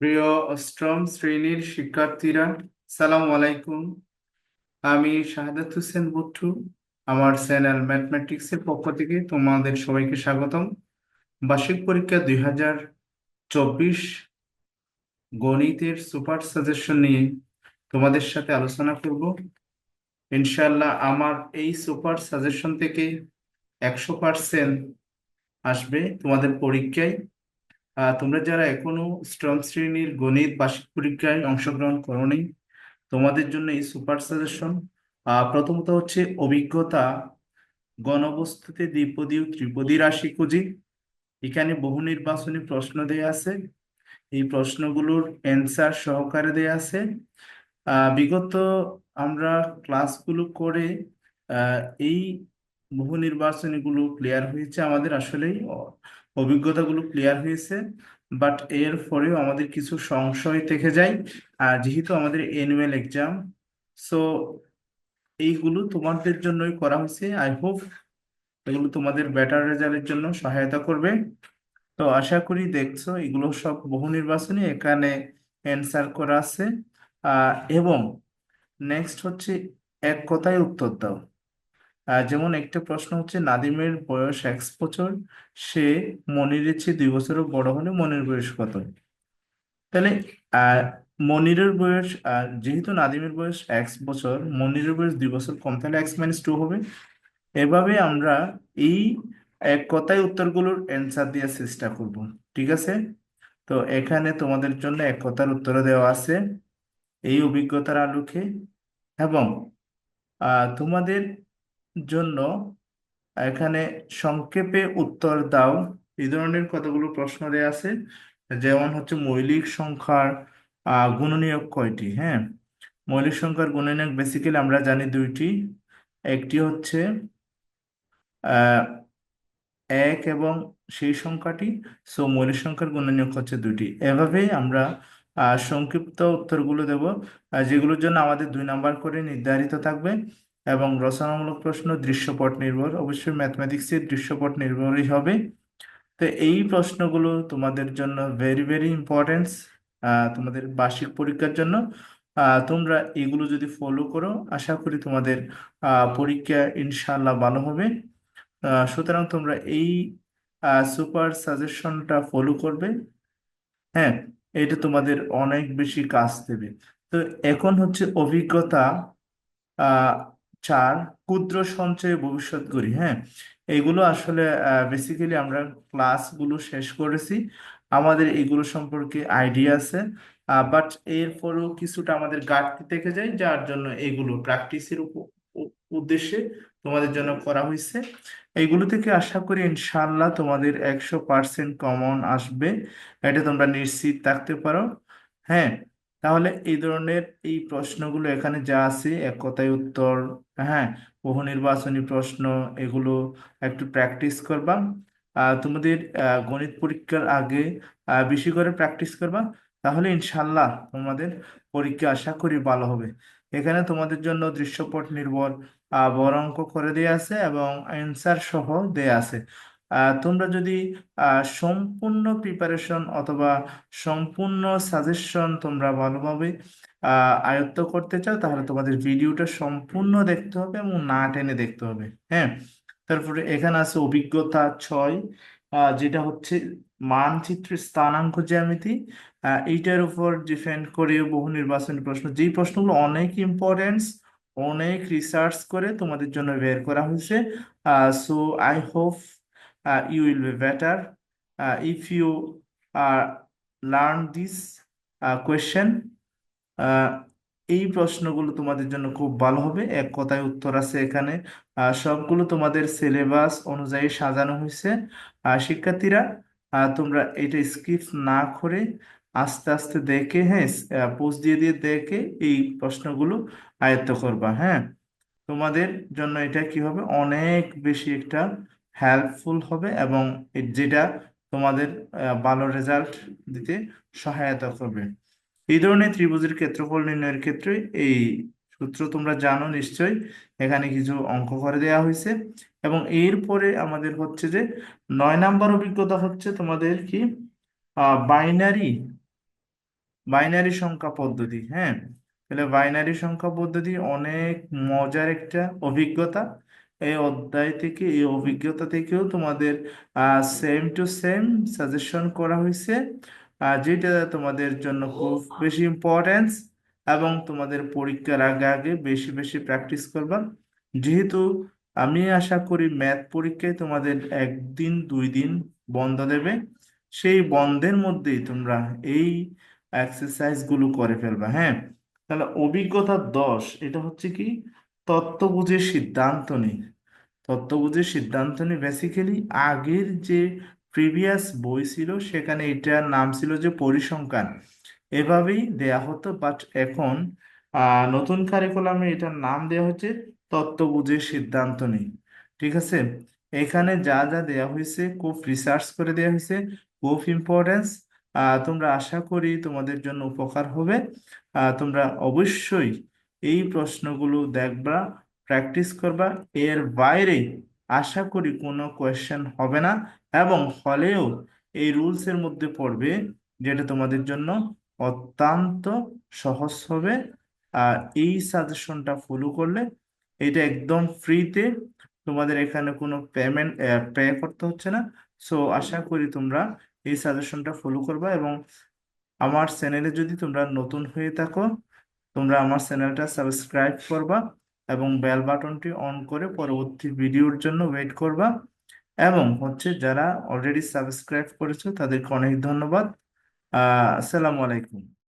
প্রিয় অষ্টম শ্রেণীর শিক্ষার্থীরা, সালাম আলাইকুম। আমি শাহাদাত হোসেন বুট্টু। আমার চ্যানেল ম্যাথমেটিক্সের পক্ষ থেকে তোমাদের সবাইকে স্বাগতম। বার্ষিক পরীক্ষা 2024 গণিতের সুপার সাজেশন নিয়ে তোমাদের সাথে আলোচনা করব। ইনশাআল্লাহ আমার এই সুপার সাজেশন থেকে 100% আসবে তোমাদের পরীক্ষায়। তোমরা যারা এখনো অষ্টম শ্রেণীর গণিত বার্ষিক পরীক্ষায় অংশগ্রহণ করোনি, তোমাদের জন্য এই সুপার সাজেশন। প্রথমত হচ্ছে অভিজ্ঞতা, গণবস্তুতে দ্বিপদী ও ত্রিপদী রাশি খুঁজি। এখানে বহু নির্বাচনী প্রশ্ন দেয়া আছে। এই প্রশ্নগুলোর অ্যান্সার সহকারে দেয়া আছে। বিগত আমরা ক্লাসগুলো করে আহ, এই বহু নির্বাচনীগুলো ক্লিয়ার হয়েছে, আমাদের আসলেই অভিজ্ঞতাগুলো ক্লিয়ার হয়েছে। বাট এর পরেও আমাদের কিছু সংশয় থেকে যায়, যেহেতু আমাদের অ্যানুয়াল এক্সাম। সো এইগুলো তোমাদের জন্যই করা হয়েছে। আই হোপ এগুলো তোমাদের বেটার রেজাল্টের জন্য সহায়তা করবে। তো আশা করি দেখছো এগুলো সব বহু নির্বাচনী এখানে অ্যান্সার করা আছে। এবং নেক্সট হচ্ছে এক কথায় উত্তর দাও। যেমন একটা প্রশ্ন হচ্ছে, নাদিমের বয়স X বছর, সে মনিরের চেয়ে 2 বছরও বড় হলে মনির বয়স কত? তাহলে আহ মনিরের বয়স, যেহেতু নাদিমের বয়স X বছর, মনিরের বয়স 2 বছর কম, তাহলে X - 2 হবে। এভাবে আমরা এই এক কথায় উত্তরগুলোর অ্যান্সার দেওয়ার চেষ্টা করব। ঠিক আছে? তো এখানে তোমাদের জন্য এক কথার উত্তর দেওয়া আছে এই অভিজ্ঞতার আলোকে। এবং তোমাদের জন্য এখানে সংক্ষেপে উত্তর দাও, এই ধরনের কতগুলো প্রশ্ন দেওয়া আছে। যেমন হচ্ছে, মৌলিক সংখ্যার গুণনীয়ক কয়টি? হ্যাঁ, মৌলিক সংখ্যার গুণনীয়ক বেসিক্যালি আমরা জানি দুইটি। একটি হচ্ছে আহ, এক এবং সেই সংখ্যাটি। সো মৌলিক সংখ্যার গুণনীয়ক হচ্ছে দুইটি। এভাবেই আমরা সংক্ষিপ্ত উত্তরগুলো দেব, যেগুলোর জন্য আমাদের 2 নাম্বার করে নির্ধারিত থাকবে। এবং রচনামূলক প্রশ্ন দৃশ্যপট নির্ভর, অবশ্যই ম্যাথমেটিক্সের দৃশ্যপট নির্ভরই হবে। তো এই প্রশ্নগুলো তোমাদের জন্য ভেরি ভেরি ইম্পর্টেন্স, তোমাদের বার্ষিক পরীক্ষার জন্য। তোমরা এগুলো যদি ফলো করো, আশা করি তোমাদের পরীক্ষা ইনশাল্লাহ ভালো হবে। সুতরাং তোমরা এই সুপার সাজেশনটা ফলো করবে। হ্যাঁ, এটা তোমাদের অনেক বেশি কাজ দেবে। তো এখন হচ্ছে অভিজ্ঞতা আহ 4, ক্ষুদ্র সঞ্চয়ে ভবিষ্যৎ করি। হ্যাঁ, এগুলো আসলে বেসিক্যালি আমরা ক্লাসগুলো শেষ করেছি, আমাদের এগুলো সম্পর্কে আইডিয়া আছে। বাট এরপরেও কিছুটা আমাদের ঘাটতি থেকে যায়, যার জন্য এগুলো প্র্যাকটিসের উদ্দেশ্যে তোমাদের জন্য করা হয়েছে। এইগুলো থেকে আশা করি ইনশাল্লাহ তোমাদের 100% কমন আসবে, এটা তোমরা নিশ্চিত থাকতে পারো। হ্যাঁ, তাহলে এই ধরনের এই প্রশ্নগুলো এখানে যা আছে এক কথায় উত্তর, হ্যাঁ, বহু নির্বাচনী প্রশ্ন, এগুলো একটু প্র্যাকটিস করবা। তোমাদের গণিত পরীক্ষার আগে বেশি করে প্র্যাকটিস করবা, তাহলে ইনশাল্লাহ তোমাদের পরীক্ষা আশা করি ভালো হবে। এখানে তোমাদের জন্য দৃশ্যপট নির্ভর বড় অঙ্ক করে দেয়া আছে এবং অ্যান্সার সহ দেয়া আছে। তোমরা যদি সম্পূর্ণ প্রিপারেশন অথবা সম্পূর্ণ সাজেশন তোমরা ভালোভাবে আয়ত্ত করতে চাও, তাহলে তোমাদের ভিডিওটা সম্পূর্ণ দেখতে হবে এবং না টেনে দেখতে হবে। হ্যাঁ, তারপরে এখানে আছে অভিজ্ঞতা 6, যেটা হচ্ছে মানচিত্রের স্থানাঙ্ক জ্যামিতি। এইটার উপর ডিপেন্ড করে বহু নির্বাচনী প্রশ্ন, যেই প্রশ্নগুলো অনেক ইম্পর্টেন্স, অনেক রিসার্চ করে তোমাদের জন্য বের করা হয়েছে। So I hope you will be better if you learn this question. আহ, এই প্রশ্নগুলো তোমাদের জন্য খুব ভালো হবে, এক কথায় উত্তর আছে এখানে। সবগুলো তোমাদের সিলেবাস অনুযায়ী সাজানো হয়েছে। শিক্ষার্থীরা, তোমরা এটা স্কিপ না করে আস্তে আস্তে দেখে, হ্যাঁ, পোজ দিয়ে দিয়ে দেখে এই প্রশ্নগুলো আয়ত্ত করবা। হ্যাঁ, তোমাদের জন্য এটা কি হবে, অনেক বেশি একটা হেল্পফুল হবে এবং যেটা তোমাদের ভালো রেজাল্ট দিতে সহায়তা করবে। এই ধরনের ত্রিভুজের ক্ষেত্রফল নির্ণয়ের ক্ষেত্রে এই সূত্র তোমরা জানো নিশ্চয়ই, এখানে কিছু অঙ্ক করে দেওয়া হয়েছে। এবং এরপরে আমাদের হচ্ছে যে 9 নাম্বার অভিজ্ঞতা হচ্ছে তোমাদের কি, বাইনারি বাইনারি সংখ্যা পদ্ধতি। হ্যাঁ, তাহলে বাইনারি সংখ্যা পদ্ধতি অনেক মজার একটা অভিজ্ঞতা। এই অধ্যায় থেকে, এই অভিজ্ঞতা থেকেও তোমাদের সেম টু সেম সাজেশন করা হয়েছে, যেটা তোমাদের জন্য খুব বেশি ইম্পর্টেন্স, এবং তোমাদের পরীক্ষার আগে আগে বেশি বেশি প্র্যাকটিস করবা। যেহেতু আমি আশা করি ম্যাথ পরীক্ষায় তোমাদের 1 দিন 2 দিন বন্ধ দেবে, সেই বন্ধের মধ্যেই তোমরা এই এক্সারসাইজ গুলো করে ফেলবা। হ্যাঁ, তাহলে অভিজ্ঞতা 10, এটা হচ্ছে কি, তত্ত্ব বুঝে সিদ্ধান্ত নিই। তত্ত্ব বুঝে সিদ্ধান্ত নিই বেসিক্যালি আগের যে প্রিভিয়াস বই ছিল সেখানে এটার নাম ছিল যে পরিসংখ্যান, এভাবেই দেয়া হতো। বাট এখন নতুন কারিকুলামে এটার নাম দেওয়া হচ্ছে তত্ত্ব বুঝে সিদ্ধান্ত নিই। ঠিক আছে, এখানে যা যা দেয়া হয়েছে খুব রিসার্চ করে দেয়া হয়েছে, খুব ইম্পর্টেন্স। তোমরা, আশা করি তোমাদের জন্য উপকার হবে। তোমরা অবশ্যই এই প্রশ্নগুলো দেখবা, প্র্যাকটিস করবা। এর বাইরে আশা করি কোনো কোয়েশ্চেন হবে না, এবং হলেও এই রুলস এর মধ্যে পড়বে, যেটা তোমাদের জন্য অত্যন্ত সহজ হবে। আর এই সাজেশনটা ফলো করলে, এটা একদম ফ্রিতে, তোমাদের এখানে কোনো পেমেন্ট পে করতে হচ্ছে না। সো আশা করি তোমরা এই সাজেশনটা ফলো করবা, এবং আমার চ্যানেলে যদি তোমরা নতুন হয়ে থাকো, তোমরা আমার চ্যানেলটা সাবস্ক্রাইব করবা এবং বেল বাটনটি অন করে পরবর্তী ভিডিওর জন্য ওয়েট করবা। এবং হচ্ছে যারা অলরেডি সাবস্ক্রাইব করেছো তাদেরকে অনেক ধন্যবাদ। আসসালামু আলাইকুম।